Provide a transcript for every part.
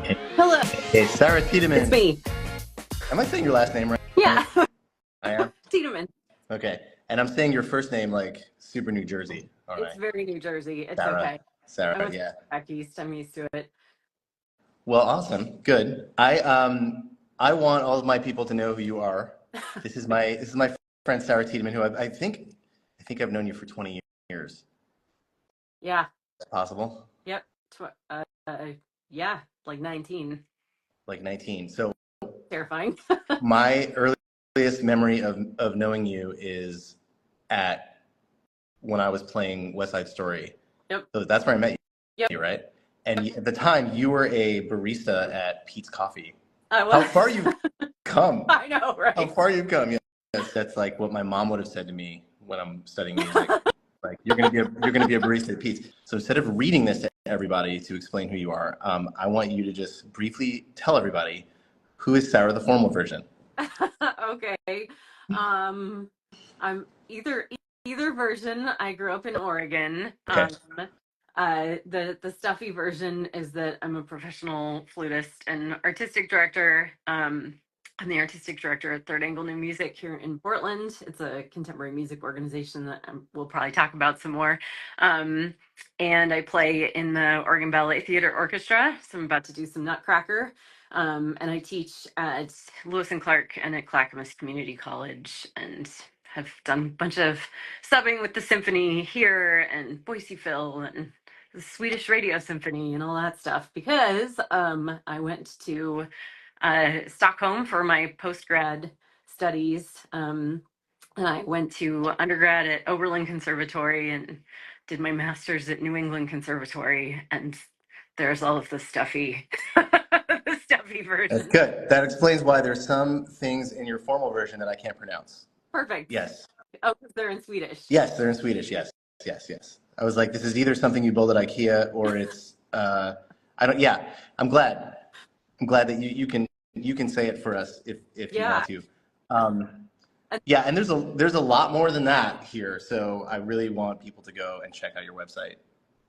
Hello, Hey, Sarah it's Tiedemann. me. Am I saying your last name right? Yeah, I am? Tiedemann. Okay. And I'm saying your first name like super New Jersey, aren't It's I? very New Jersey. It's Sarah. okay. I Sarah, went yeah. back east. I'm used to it. Well, awesome. Good. I want all of my people to know who you are. This is my friend Sarah Tiedemann, who I think I've known you for 20 years. Yeah. Is that possible? Yep. Yeah, like 19. Like 19. So Terrifying. my earliest memory of knowing you is at when I was playing West Side Story. Yep. So that's where I met Yep. you, right? And at the time, you were a barista at Pete's Coffee. I How was. far you've come? I know, How right? far you've come? Yes, that's like what my mom would have said to me when I'm studying music. Like you're gonna be a barista at Pete's. So instead of reading this to everybody to explain who you are, I want you to just briefly tell everybody who is Sarah, the formal version. Okay. Um, I'm either version. I grew up in Oregon. Okay. The stuffy version is that I'm a professional flutist and artistic director. I'm the artistic director at Third Angle New Music here in Portland. It's a contemporary music organization that we'll probably talk about some more. Um, and I play in the Oregon Ballet Theater Orchestra. So I'm about to do some Nutcracker. And I teach at Lewis and Clark and at Clackamas Community College, and have done a bunch of subbing with the symphony here and Boise Phil and the Swedish Radio Symphony and all that stuff because I went to Stockholm for my post-grad studies. And I went to undergrad at Oberlin Conservatory and did my master's at New England Conservatory. And there's all of the stuffy, the stuffy That's version. good. That explains why there's some things in your formal version that I can't pronounce. Perfect. Yes. Oh, because they're in Swedish. Yes, they're in Swedish. Yes, yes, yes. I was like, this is either something you build at IKEA or it's. I don't. Yeah, I'm glad. I'm glad that you can say it for us if you Yeah. want to. And Yeah, and there's a lot more than that here. So I really want people to go and check out your website.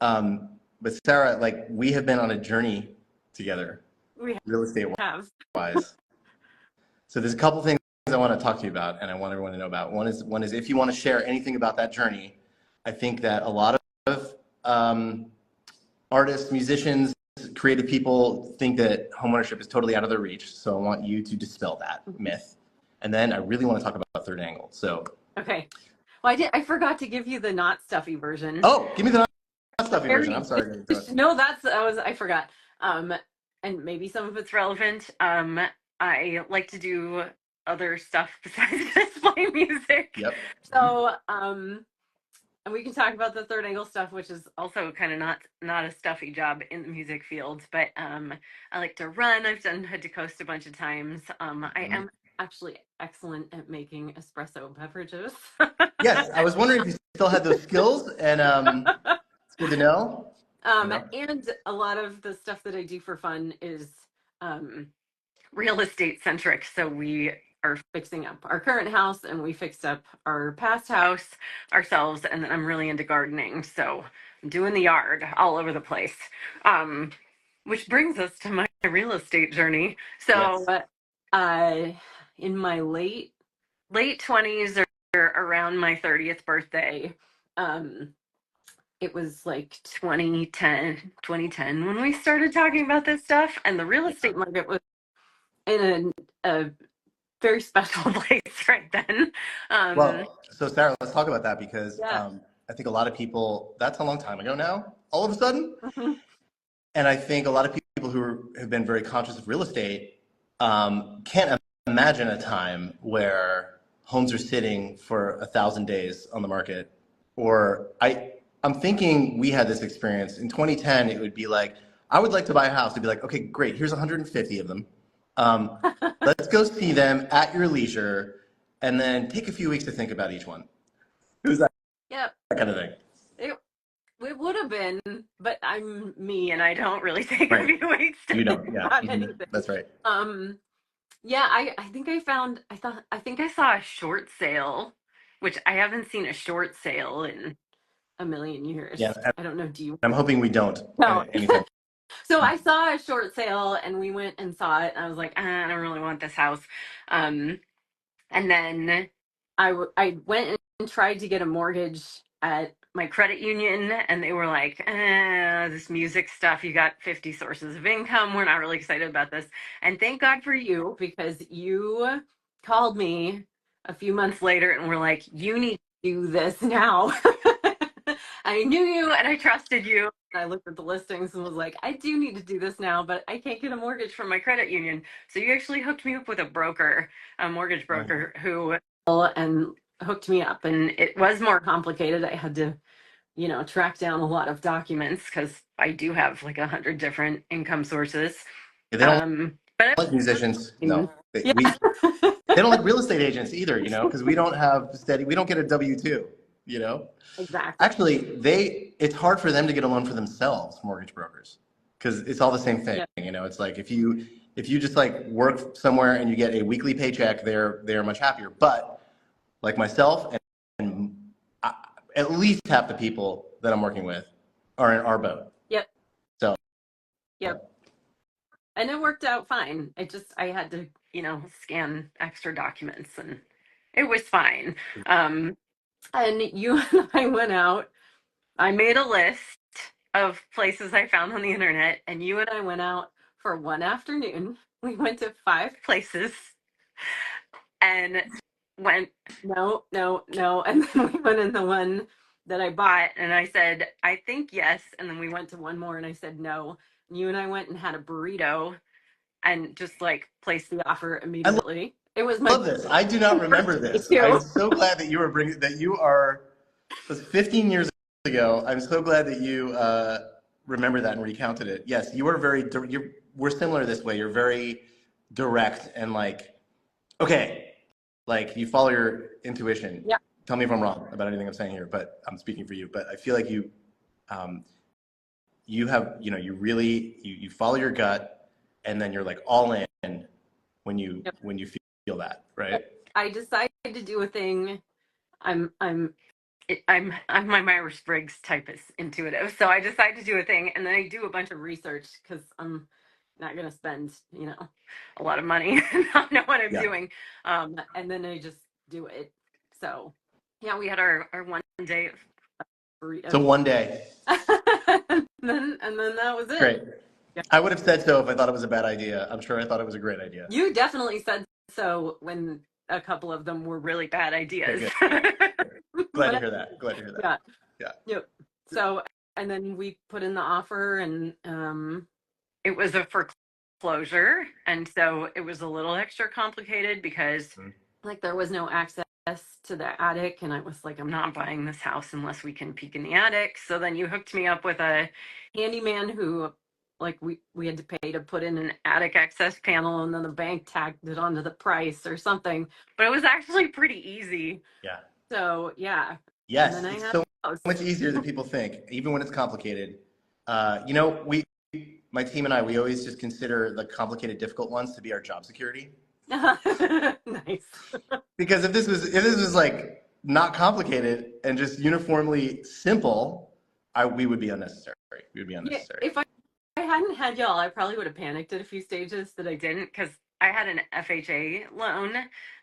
But Sarah, like we have been on a journey together, we real estate have. wise. So there's a couple things I want to talk to you about, and I want everyone to know about. One is if you want to share anything about that journey. I think that a lot of artists, musicians, creative people think that homeownership is totally out of their reach. So I want you to dispel that myth, and then I really want to talk about Third Angle. So Okay. Well, I forgot to give you the not stuffy version. give me the not The stuffy version. I'm very sorry to interrupt. no, I forgot. Um, and maybe some of it's relevant. I like to do other stuff besides just play music. Yep. So, and we can talk about the third angle stuff, which is also kind of not a stuffy job in the music field. But I like to run. I've done Hood to Coast a bunch of times. I am actually excellent at making espresso beverages. Yes, I was wondering if you still had those skills, and it's good to know. And a lot of the stuff that I do for fun is real estate centric. So we are fixing up our current house and we fixed up our past house ourselves. And then I'm really into gardening. So I'm doing the yard all over the place. Which brings us to my real estate journey. So Yes. in my late 20s or around my 30th birthday, it was like 2010 when we started talking about this stuff, and the real estate market was in a very special place right then. Well, so Sarah, let's talk about that because Yeah. I think a lot of people, that's a long time ago now, all of a sudden. Mhm. And I think a lot of people have been very conscious of real estate can't imagine a time where homes are sitting for 1,000 days on the market. Or I'm thinking we had this experience in 2010. It would be like, I would like to buy a house. It'd be like, okay, great. Here's 150 of them. Um, let's go see them at your leisure, and then take a few weeks to think about each one. It was that, Yep. that kind of thing. It would have been, but I'm me and I don't really take a Right. few weeks to You think don't. Yeah. about anything. That's right. Yeah, I think I think I saw a short sale, which I haven't seen a short sale in a million years. Yeah. I don't know. Do you? I'm hoping we don't No. anytime So I saw a short sale and we went and saw it. And I was like, I don't really want this house. Um, and then I went and tried to get a mortgage at my credit union, and they were like, this music stuff, you got 50 sources of income. We're not really excited about this. And thank God for you, because you called me a few months later and were like, you need to do this now. I knew you and I trusted you. I looked at the listings and was like, I do need to do this now, but I can't get a mortgage from my credit union. So you actually hooked me up with a broker, a mortgage broker, who and hooked me up. And it was more complicated. I had to, track down a lot of documents because I do have like 100 different income sources. Yeah, they don't But it like musicians. No, yeah. they don't like real estate agents either, because we don't have we don't get a W-2, Exactly. Actually, it's hard for them to get a loan for themselves, mortgage brokers, because it's all the same thing. Yeah. It's like if you just like work somewhere and you get a weekly paycheck, they're much happier. But like myself and at least half the people that I'm working with are in our boat. Yep. So. Yep. And it worked out fine. I had to, scan extra documents and it was fine. And you and I went out. I made a list of places I found on the internet, and you and I went out for one afternoon. We went to 5 places and went, no, no, no. And then we went in the one that I bought, and I said, I think yes. And then we went to one more, and I said no. And you and I went and had a burrito and just like placed the offer immediately. It was my love this. I do not remember this. I'm so glad that you were it was 15 years ago. I'm so glad that you remember that and recounted it. Yes, you are we're similar this way. You're very direct and like, okay, like you follow your intuition. Yeah. Tell me if I'm wrong about anything I'm saying here, but I'm speaking for you. But I feel like you have, you really, you follow your gut, and then you're like all in when you feel that, right? I decided to do a thing. I'm my Myers-Briggs type is intuitive. So I decided to do a thing, and then I do a bunch of research because I'm not going to spend, a lot of money and not know what I'm doing. And then I just do it. So yeah, we had our one day of burritos. So one day. and then that was it. Great. Yeah. I would have said so if I thought it was a bad idea. I'm sure I thought it was a great idea. You definitely said so when a couple of them were really bad ideas. Okay, glad to hear that. Yeah. Yep. So, and then we put in the offer, and it was a foreclosure, and so it was a little extra complicated because like there was no access to the attic, and I was like, I'm not buying this house unless we can peek in the attic. So then you hooked me up with a handyman who, like, we had to pay to put in an attic access panel, and then the bank tagged it onto the price or something. But it was actually pretty easy. Yeah. So yeah. Yes, it's so much easier than people think, even when it's complicated. My team and I, we always just consider the complicated, difficult ones to be our job security. Nice. Because if this was like not complicated and just uniformly simple, we would be unnecessary. We would be unnecessary. Yeah, if I hadn't had y'all, I probably would have panicked at a few stages that I didn't, because I had an FHA loan,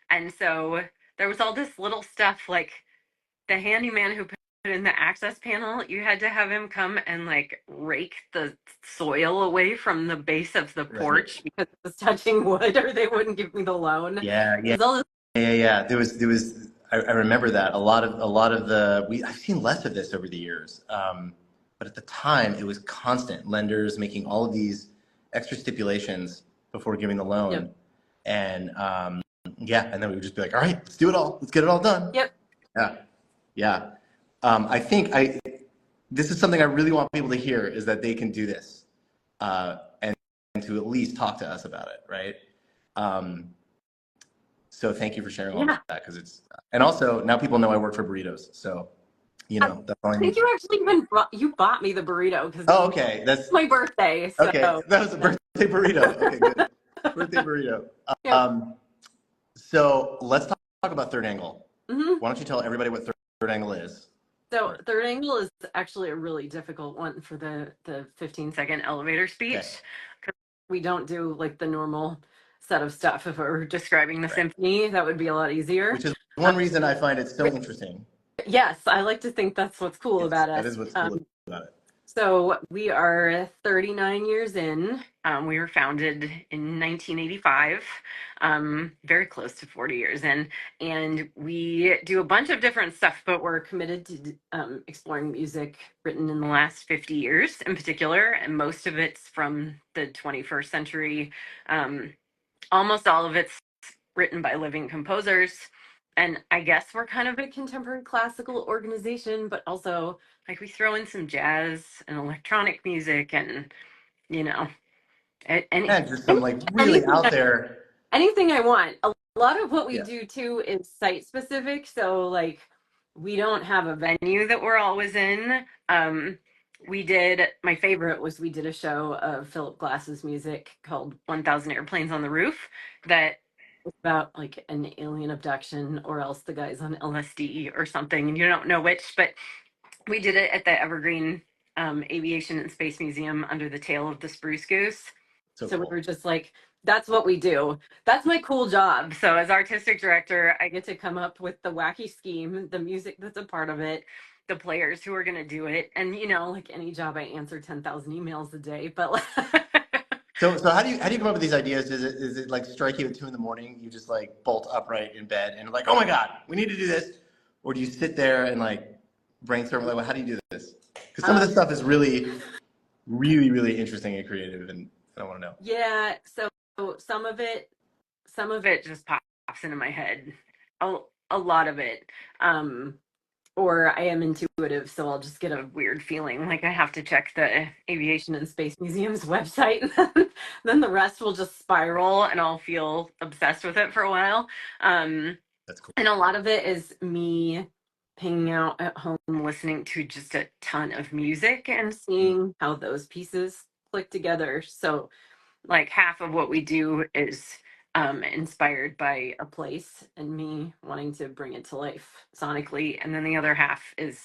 and so there was all this little stuff like the handyman who put in the access panel. You had to have him come and like rake the soil away from the base of the porch because it was touching wood, or they wouldn't give me the loan. Yeah. There was. I remember that a lot of I've seen less of this over the years, but at the time it was constant. Lenders making all of these extra stipulations before giving the loan, and and then we would just be like, all right, let's do it all. Let's get it all done. Yep. Yeah. I think this is something I really want people to hear, is that they can do this, and to at least talk to us about it, right? So thank you for sharing all that, because and also now people know I work for burritos, so that's all I think you actually you bought me the burrito because okay, that's my birthday. So. Okay, that was a birthday burrito. Okay, good. Birthday burrito. So let's talk about Third Angle. Mm-hmm. Why don't you tell everybody what Third Angle is, So Or third angle is actually a really difficult one for the 15-second elevator speech, okay, because we don't do like the normal set of stuff. If I were describing the right. symphony, that would be a lot easier. Which is Um, one reason I find it so interesting. yes, I like to think that's what's cool Yes, about that us. is what's cool about it. So we are 39 years in. We were founded in 1985, very close to 40 years in, and we do a bunch of different stuff, but we're committed to exploring music written in the last 50 years in particular, and most of it's from the 21st century. Um, Almost all of it's written by living composers. And I guess we're kind of a contemporary classical organization, but also like we throw in some jazz and electronic music and, you know, And just some like really anything out there. anything I want. A lot of what we Yeah. do too is site specific. So like we don't have a venue that we're always in. We did, my favorite was we did a show of Philip Glass's music called 1000 Airplanes on the Roof that was about like an alien abduction or else the guy's on LSD or something and you don't know which, but we did it at the Evergreen Aviation and Space Museum under the tail of the spruce goose. So So we cool. were just like, that's what we do. That's my cool job. So as artistic director, I get to come up with the wacky scheme, the music that's a part of it, the players who are going to do it. And, you know, like any job, I answer 10,000 emails a day. But So how do you come up with these ideas? Is it like strike you at 2 a.m? You just like bolt upright in bed and like, oh my God, we need to do this, or do you sit there and like brainstorm like, well, how do you do this? Because some of this um, stuff is really, really, really interesting and creative, and I want to know. yeah, so some of it, some of it just pops into my head. A, a lot of it. Um, or I am intuitive, so I'll just get a weird feeling like I have to check the Aviation and Space Museum's website. Then the rest will just spiral and I'll feel obsessed with it for a while. Um, That's cool. and a lot of it is me hanging out at home listening to just a ton of music and Mm, seeing how those pieces click together. So like half of what we do is inspired by a place and me wanting to bring it to life sonically, and then the other half is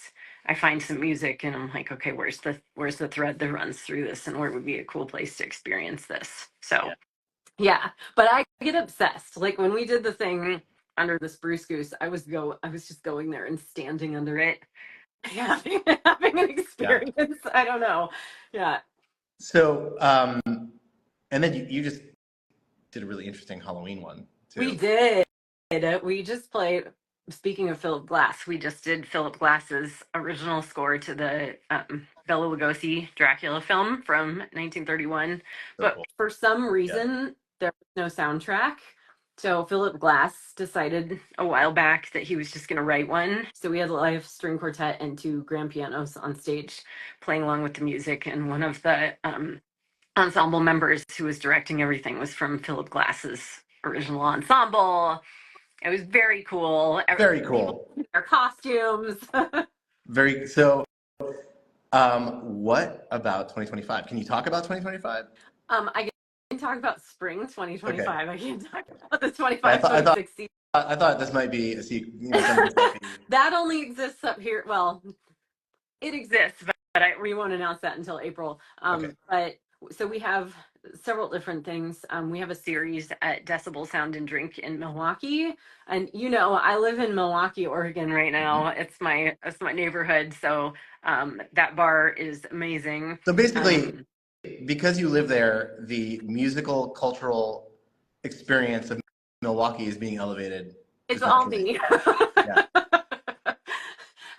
I find some music and I'm like, okay, where's the thread that runs through this, and where would be a cool place to experience this? So yeah. yeah, but I get obsessed. Like when we did the thing under the spruce goose, I was just going there and standing under it, having an Yeah. experience. I don't know. Yeah. So, and then you just did a really interesting Halloween one We too. did. We just played. Speaking of Philip Glass, we just did Philip Glass's original score to the Bela Lugosi Dracula film from 1931. So But cool. for some Yeah. reason, there was no soundtrack. So Philip Glass decided a while back that he was just going to write one. So we had a live string quartet and two grand pianos on stage playing along with the music. And one of the ensemble members who was directing everything was from Philip Glass's original ensemble. It was very cool. Very People cool. in their costumes. Very so. What about 2025? Can you talk about 2025? I can talk about spring Okay. 2025. I can't talk about the I thought I thought 25-26 season. I thought this might be a sequel. You know, some of this might be. That only exists up here. Well, it exists, but we won't announce that until April. Okay. But so we have several different things. We have a series at Decibel Sound and Drink in Milwaukee, and you know I live in Milwaukee, Oregon right now. Mhm. It's my neighborhood, so that bar is amazing. So basically, Um, because you live there, the musical cultural experience of Milwaukee is being elevated it's just all naturally. me. Yeah.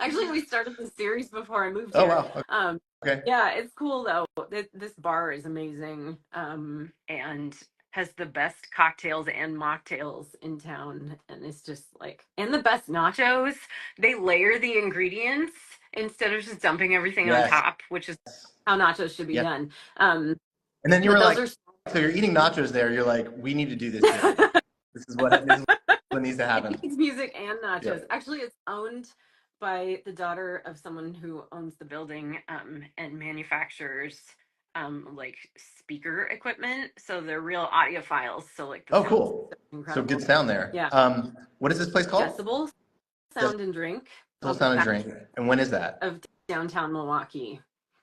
Actually, we started the series before I moved Oh here. wow. Okay. Yeah, it's cool though. This bar is amazing, and has the best cocktails and mocktails in town, and it's just like, and the best nachos. They layer the ingredients instead of just dumping everything on Yes. top, which is how nachos should be Yes. done. Um, And then you but were those like, are so you're eating nachos there. You're like, we need to do this here. This is what needs to it happen. needs music and Yeah. nachos. Actually, it's owned by the daughter of someone who owns the building and manufactures like speaker equipment. So they're real audiophiles. So like the Oh, sound is cool. So good incredible. sound there. Yeah. What is this place called? Decibel Des- Sound and Drink. Festival Sound and Drink. And when is that? Of downtown Milwaukee.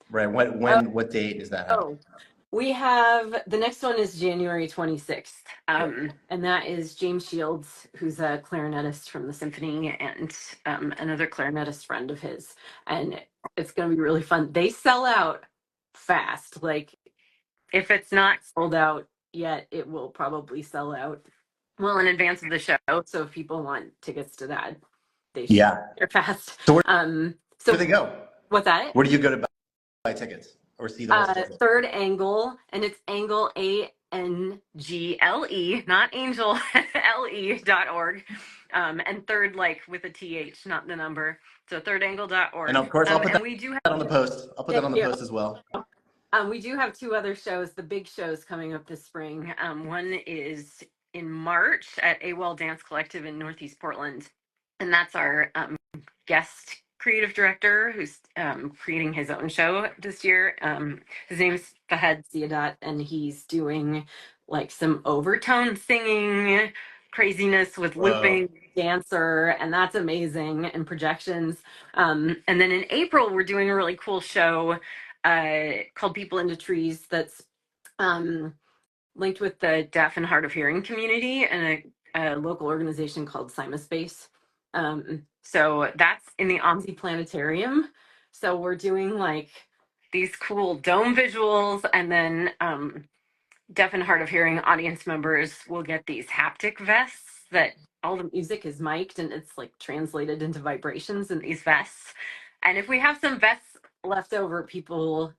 Right. What date is that happening? Oh, we have the next one is January 26th. And that is James Shields, who's a clarinetist from the symphony and another clarinetist friend of his. And it's going to be really fun. They sell out fast. Like, if it's not sold out yet, it will probably sell out well in advance of the show. So if people want tickets to that, they should. Yeah. They're fast. So So where do they go? What's that? Where do you go to buy tickets or see the whole schedule? Third Angle, and it's Angle ANGLE, not Angel LE.org. And third, like with a TH, not the number. So thirdangle.org. And of course, I'll put that we do have, on the post. I'll put that on the post as well. We do have two other shows, the big shows coming up this spring. One is in March at AWOL Dance Collective in Northeast Portland. And that's our guest creative director who's creating his own show this year. His name's Fahad Ziadat, and he's doing like some overtone singing craziness with looping dancer, and that's amazing, and projections. And then in April, we're doing a really cool show called People into Trees that's linked with the deaf and hard of hearing community and a local organization called Space. So that's in the OMSI Planetarium. So we're doing like these cool dome visuals, and then deaf and hard of hearing audience members will get these haptic vests that all the music is mic'd and it's like translated into vibrations in these vests. And if we have some vests left over, people,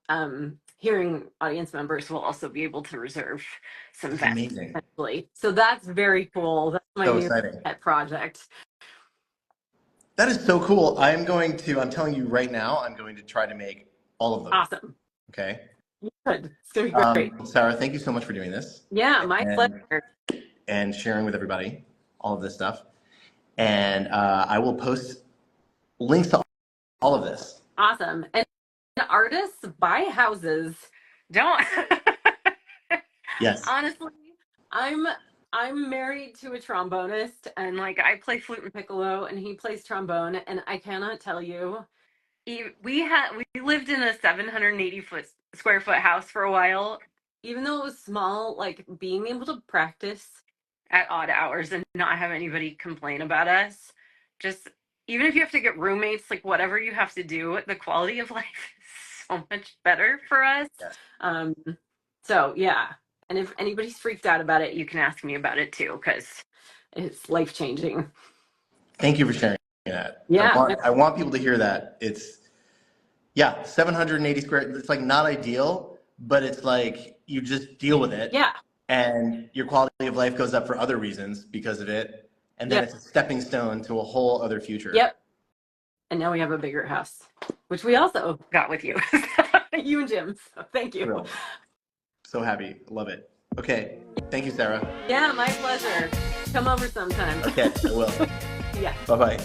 hearing audience members will also be able to reserve some vests. Amazing. Essentially. So that's very cool. That's my new pet project. That is so cool. I'm telling you right now, I'm going to try to make all of them. Awesome. Okay. Good. It's going to be great. Sarah, thank you so much for doing this. Yeah, my pleasure. And sharing with everybody all of this stuff. And I will post links to all of this. Awesome. And artists buy houses. Don't. Yes. Honestly, I'm married to a trombonist, and like I play flute and piccolo and he plays trombone, and I cannot tell you, we lived in a 780 square foot house for a while. Even though it was small, like being able to practice at odd hours and not have anybody complain about us, just even if you have to get roommates, like whatever you have to do, the quality of life is so much better for us. Yes. So yeah. And if anybody's freaked out about it, you can ask me about it too, because it's life-changing. Thank you for sharing that. Yeah. I want people to hear that. It's, 780 square, it's like not ideal, but it's like you just deal with it. Yeah. And your quality of life goes up for other reasons because of it. And then it's a stepping stone to a whole other future. Yep. And now we have a bigger house, which we also got with you. You and Jim. So thank you. Real. So happy. Love it. Okay. Thank you, Sarah. Yeah, my pleasure. Come over sometime. Okay, I will. Yeah. Bye-bye.